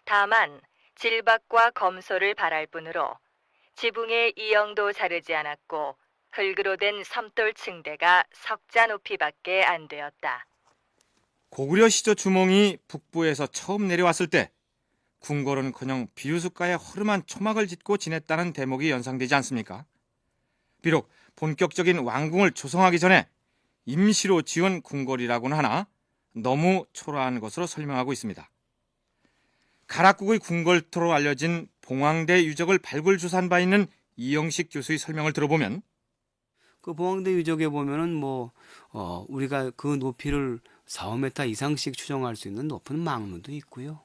다만 질박과 검소를 바랄 뿐으로 지붕에 이영도 자르지 않았고 흙으로 된 섬돌 층대가 석자 높이밖에 안 되었다. 고구려 시조 주몽이 북부에서 처음 내려왔을 때 궁궐은커녕 비유숫가에 허름한 초막을 짓고 지냈다는 대목이 연상되지 않습니까? 비록 본격적인 왕궁을 조성하기 전에 임시로 지은 궁궐이라고는 하나 너무 초라한 것으로 설명하고 있습니다. 가락국의 궁궐터로 알려진 봉황대 유적을 발굴조사한 바 있는 이영식 교수의 설명을 들어보면 그 봉황대 유적에 보면은 우리가 그 높이를 4-5m 이상씩 추정할 수 있는 높은 망루도 있고요.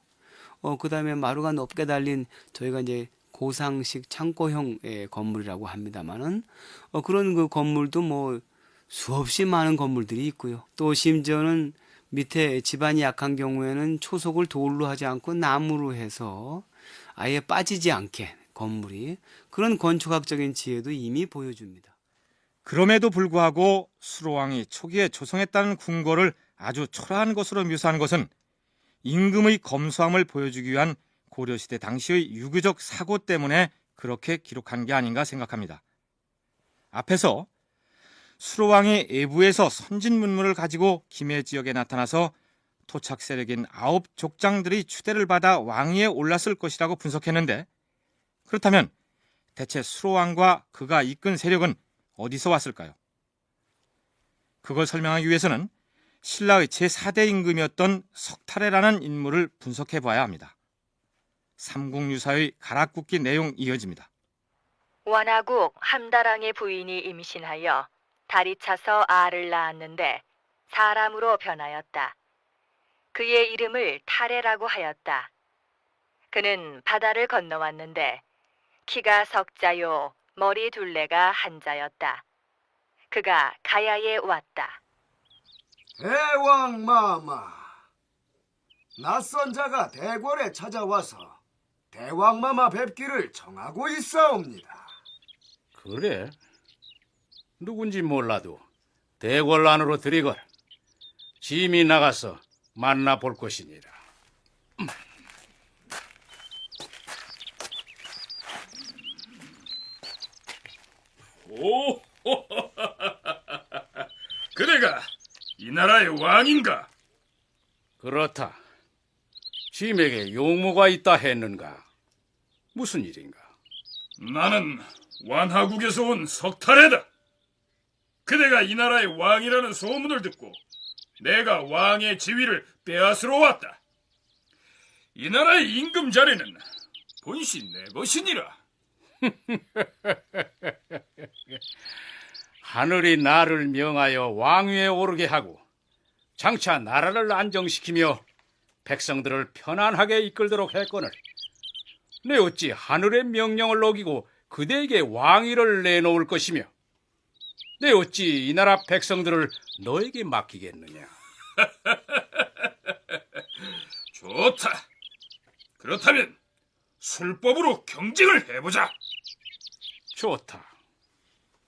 그 다음에 마루가 높게 달린 저희가 이제 고상식 창고형의 건물이라고 합니다만은 그런 그 건물도 수없이 많은 건물들이 있고요. 또 심지어는 밑에 집안이 약한 경우에는 초석을 돌로 하지 않고 나무로 해서 아예 빠지지 않게 건물이, 그런 건축학적인 지혜도 이미 보여줍니다. 그럼에도 불구하고 수로왕이 초기에 조성했다는 궁궐을 아주 초라한 것으로 묘사한 것은 임금의 검소함을 보여주기 위한 고려시대 당시의 유교적 사고 때문에 그렇게 기록한 게 아닌가 생각합니다. 앞에서 수로왕이 애부에서 선진문물을 가지고 김해 지역에 나타나서 토착 세력인 9족장들이 추대를 받아 왕위에 올랐을 것이라고 분석했는데, 그렇다면 대체 수로왕과 그가 이끈 세력은 어디서 왔을까요? 그걸 설명하기 위해서는 신라의 제4대 임금이었던 석탈해라는 인물을 분석해 봐야 합니다. 삼국유사의 가락국기 내용 이어집니다. 원하국 함다랑의 부인이 임신하여 달이 차서 알을 낳았는데 사람으로 변하였다. 그의 이름을 탈해라고 하였다. 그는 바다를 건너왔는데 키가 석자요 머리 둘레가 한자였다. 그가 가야에 왔다. 대왕마마, 낯선 자가 대궐에 찾아와서 대왕마마 뵙기를 청하고 있사옵니다. 그래? 누군지 몰라도 대궐 안으로 들이걸. 짐이 나가서 만나볼 것이니라. 오, 그대가 이 나라의 왕인가? 그렇다. 짐에게 용무가 있다 했는가? 무슨 일인가? 나는 완하국에서 온 석탈해다. 그대가 이 나라의 왕이라는 소문을 듣고 내가 왕의 지위를 빼앗으러 왔다. 이 나라의 임금 자리는 본시 내 것이니라. 하늘이 나를 명하여 왕위에 오르게 하고 장차 나라를 안정시키며 백성들을 편안하게 이끌도록 했거늘 내 어찌 하늘의 명령을 어기고 그대에게 왕위를 내놓을 것이며 내 어찌 이 나라 백성들을 너에게 맡기겠느냐? 좋다. 그렇다면 술법으로 경쟁을 해보자. 좋다.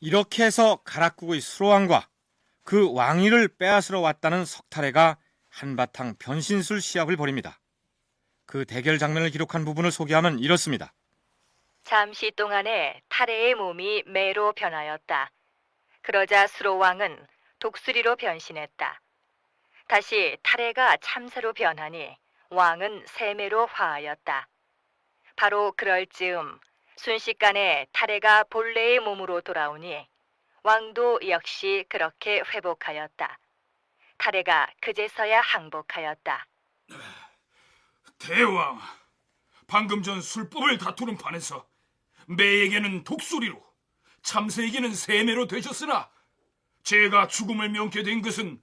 이렇게 해서 가락국의 수로왕과 그 왕위를 빼앗으러 왔다는 석탈해가 한바탕 변신술 시합을 벌입니다. 그 대결 장면을 기록한 부분을 소개하면 이렇습니다. 잠시 동안에 탈해의 몸이 매로 변하였다. 그러자 수로왕은 독수리로 변신했다. 다시 탈해가 참새로 변하니 왕은 새매로 화하였다. 바로 그럴 즈음 순식간에 탈해가 본래의 몸으로 돌아오니 왕도 역시 그렇게 회복하였다. 탈해가 그제서야 항복하였다. 대왕, 방금 전 술법을 다투는 판에서 매에게는 독수리로, 참새에게는 새매로 되셨으나 제가 죽음을 명케 된 것은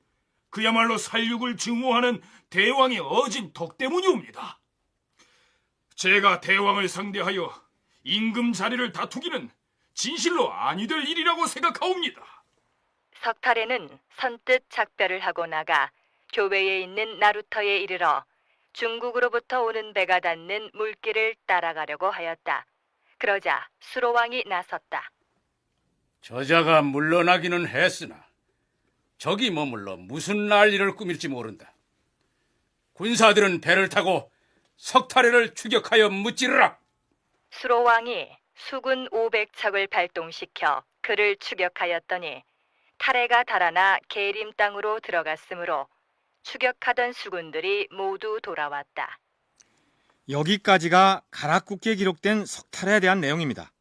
그야말로 살육을 증오하는 대왕의 어진 덕 때문이옵니다. 제가 대왕을 상대하여 임금 자리를 다투기는 진실로 아니 될 일이라고 생각하옵니다. 석탈해는 선뜻 작별을 하고 나가 교외에 있는 나루터에 이르러 중국으로부터 오는 배가 닿는 물길을 따라가려고 하였다. 그러자 수로왕이 나섰다. 저자가 물러나기는 했으나 저기 머물러 무슨 난리를 꾸밀지 모른다. 군사들은 배를 타고 석탈해를 추격하여 무찌르라. 수로왕이 수군 500척을 발동시켜 그를 추격하였더니 탈해가 달아나 계림 땅으로 들어갔으므로 추격하던 수군들이 모두 돌아왔다. 여기까지가 가락국기에 기록된 석탈해에 대한 내용입니다.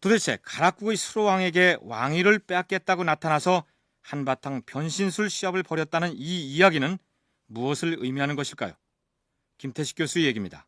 도대체 가락국의 수로왕에게 왕위를 빼앗겠다고 나타나서 한바탕 변신술 시합을 벌였다는 이 이야기는 무엇을 의미하는 것일까요? 김태식 교수의 얘기입니다.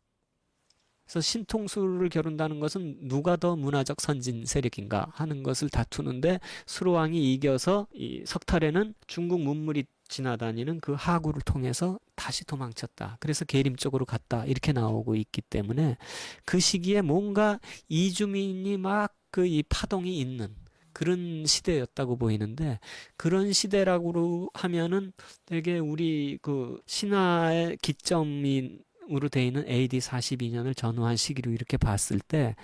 그래서 신통수를 겨룬다는 것은 누가 더 문화적 선진 세력인가 하는 것을 다투는데 수로왕이 이겨서 이 석탈해는 중국 문물이 지나다니는 그 하구를 통해서 다시 도망쳤다. 그래서 계림 쪽으로 갔다. 이렇게 나오고 있기 때문에 그 시기에 뭔가 이주민이 막 그 이 파동이 있는 그런 시대였다고 보이는데, 그런 시대라고 하면은 되게 우리 그 신화의 기점으로 돼 있는 AD 42년을 전후한 시기로 이렇게 봤을 때,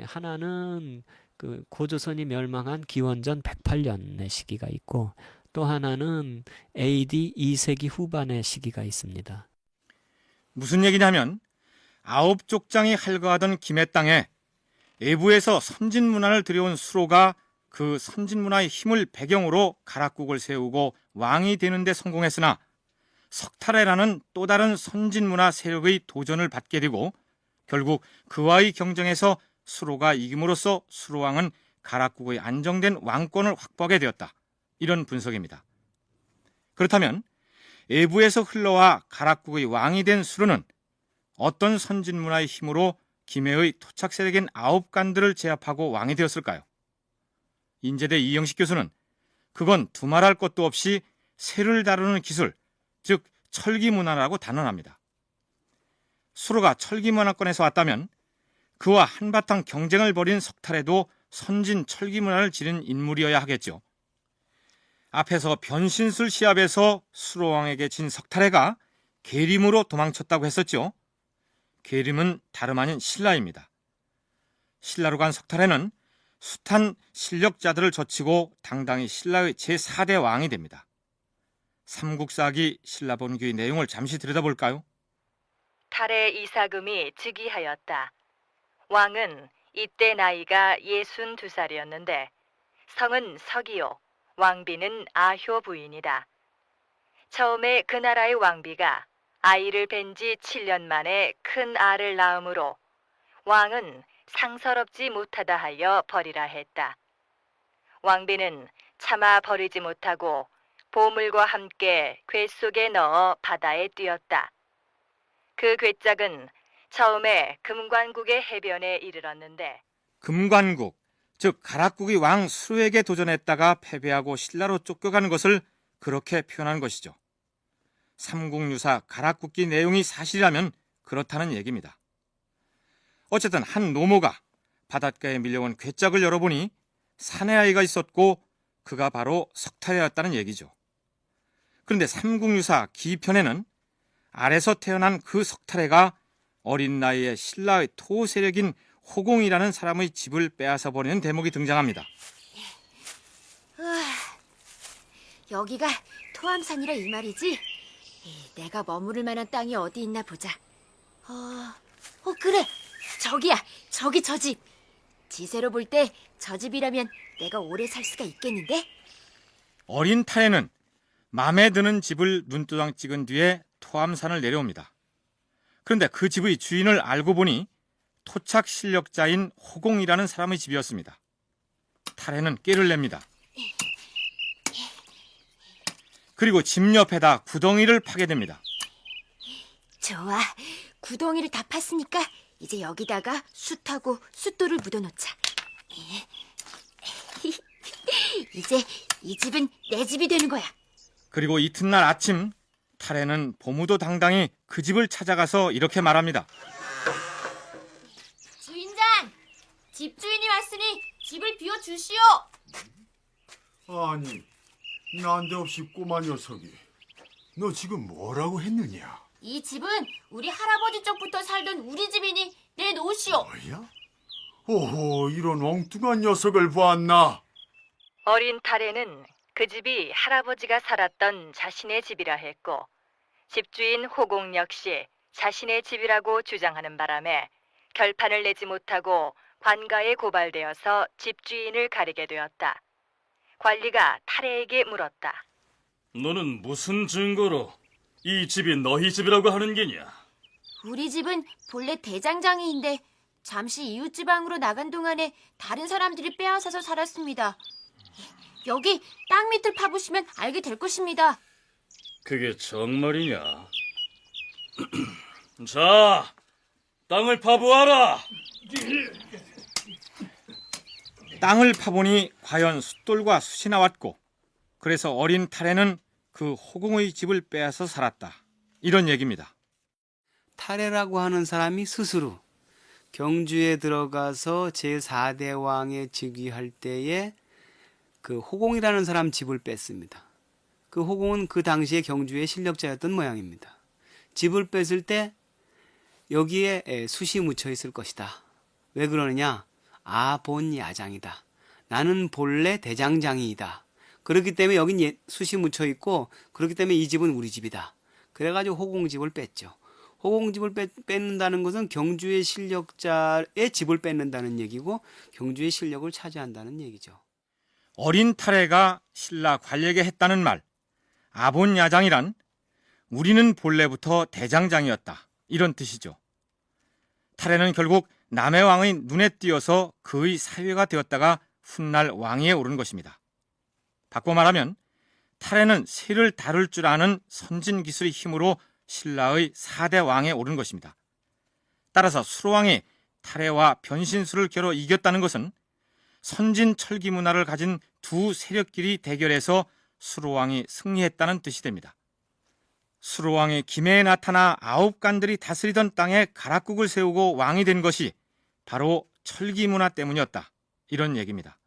하나는 그 고조선이 멸망한 기원전 108년의 시기가 있고, 또 하나는 AD 2세기 후반의 시기가 있습니다. 무슨 얘기냐면 아홉 족장이 할거하던 김해 땅에 외부에서 선진 문화를 들여온 수로가 그 선진 문화의 힘을 배경으로 가락국을 세우고 왕이 되는 데 성공했으나 석탈해라는 또 다른 선진 문화 세력의 도전을 받게 되고 결국 그와의 경쟁에서 수로가 이김으로써 수로왕은 가락국의 안정된 왕권을 확보하게 되었다. 이런 분석입니다. 그렇다면 외부에서 흘러와 가락국의 왕이 된 수로는 어떤 선진 문화의 힘으로 김해의 토착 세력인 아홉간들을 제압하고 왕이 되었을까요? 인제대 이영식 교수는 그건 두말할 것도 없이 새를 다루는 기술, 즉 철기 문화라고 단언합니다. 수로가 철기 문화권에서 왔다면 그와 한바탕 경쟁을 벌인 석탈에도 선진 철기 문화를 지닌 인물이어야 하겠죠. 앞에서 변신술 시합에서 수로왕에게 진 석탈해가 계림으로 도망쳤다고 했었죠. 계림은 다름 아닌 신라입니다. 신라로 간 석탈해는 숱한 실력자들을 젖히고 당당히 신라의 제4대 왕이 됩니다. 삼국사기 신라본기의 내용을 잠시 들여다볼까요? 탈의 이사금이 즉위하였다. 왕은 이때 나이가 62살이었는데 성은 석이요, 왕비는 아효 부인이다. 처음에 그 나라의 왕비가 아이를 뵌 지 7년 만에 큰 알을 낳음으로 왕은 상서롭지 못하다 하여 버리라 했다. 왕비는 차마 버리지 못하고 보물과 함께 궤 속에 넣어 바다에 뛰었다. 그 궤짝은 처음에 금관국의 해변에 이르렀는데 금관국, 즉 가락국의 왕 수로에게 도전했다가 패배하고 신라로 쫓겨가는 것을 그렇게 표현한 것이죠. 삼국유사 가락국기 내용이 사실이라면 그렇다는 얘기입니다. 어쨌든 한 노모가 바닷가에 밀려온 궤짝을 열어보니 사내 아이가 있었고 그가 바로 석탈이었다는 얘기죠. 그런데 삼국유사 기편에는 알에서 태어난 그 석탈해가 어린 나이에 신라의 토 세력인 호공이라는 사람의 집을 빼앗아 버리는 대목이 등장합니다. 여기가 토암산이라 이 말이지? 내가 머무를 만한 땅이 어디 있나 보자. 그래. 저기야. 저기 저 집. 지세로 볼 때 저 집이라면 내가 오래 살 수가 있겠는데? 어린 탈에는 마음에 드는 집을 눈두덩 찍은 뒤에 토암산을 내려옵니다. 그런데 그 집의 주인을 알고 보니 토착 실력자인 호공이라는 사람의 집이었습니다. 탈에는 꾀를 냅니다. 그리고 집 옆에다 구덩이를 파게 됩니다. 좋아. 구덩이를 다 팠으니까 이제 여기다가 숯하고 숯돌을 묻어놓자. 이제 이 집은 내 집이 되는 거야. 그리고 이튿날 아침 탈에는 보무도 당당히 그 집을 찾아가서 이렇게 말합니다. 주인장! 집주인이 왔으니 집을 비워주시오. 아니, 난데없이 꼬마 녀석이. 너 지금 뭐라고 했느냐? 이 집은 우리 할아버지 쪽부터 살던 우리 집이니 내놓으시오. 뭐야? 오호, 이런 엉뚱한 녀석을 보았나? 어린 탈에는 그 집이 할아버지가 살았던 자신의 집이라 했고 집주인 호공 역시 자신의 집이라고 주장하는 바람에 결판을 내지 못하고 관가에 고발되어서 집주인을 가리게 되었다. 관리가 탈에에게 물었다. 너는 무슨 증거로 이 집이 너희 집이라고 하는 게냐? 우리 집은 본래 대장장이인데 잠시 이웃지방으로 나간 동안에 다른 사람들이 빼앗아서 살았습니다. 여기 땅 밑을 파보시면 알게 될 것입니다. 그게 정말이냐? 자, 땅을 파보아라. 땅을 파보니 과연 숫돌과 숯이 나왔고 그래서 어린 탈에는 그 호공의 집을 빼앗아 살았다. 이런 얘기입니다. 탈해라고 하는 사람이 스스로 경주에 들어가서 제4대 왕에 즉위할 때에 그 호공이라는 사람 집을 뺐습니다. 그 호공은 그 당시에 경주의 실력자였던 모양입니다. 집을 뺐을 때 여기에 숫이 묻혀 있을 것이다. 왜 그러느냐? 본 야장이다. 나는 본래 대장장이이다. 그렇기 때문에 여긴 숫이 묻혀 있고, 그렇기 때문에 이 집은 우리 집이다. 그래가지고 호공집을 뺐죠. 호공집을 뺏는다는 것은 경주의 실력자의 집을 뺏는다는 얘기고, 경주의 실력을 차지한다는 얘기죠. 어린 타레가 신라 관리에게 했다는 말, 아본야장이란 우리는 본래부터 대장장이었다, 이런 뜻이죠. 타레는 결국 남의 왕의 눈에 띄어서 그의 사위가 되었다가 훗날 왕위에 오른 것입니다. 바꿔 말하면 타레는 새를 다룰 줄 아는 선진 기술의 힘으로 신라의 4대 왕에 오른 것입니다. 따라서 수로왕이 타레와 변신수를 겨뤄 이겼다는 것은 선진 철기 문화를 가진 두 세력끼리 대결해서 수로왕이 승리했다는 뜻이 됩니다. 수로왕이 김해에 나타나 9간들이 다스리던 땅에 가락국을 세우고 왕이 된 것이 바로 철기 문화 때문이었다, 이런 얘기입니다.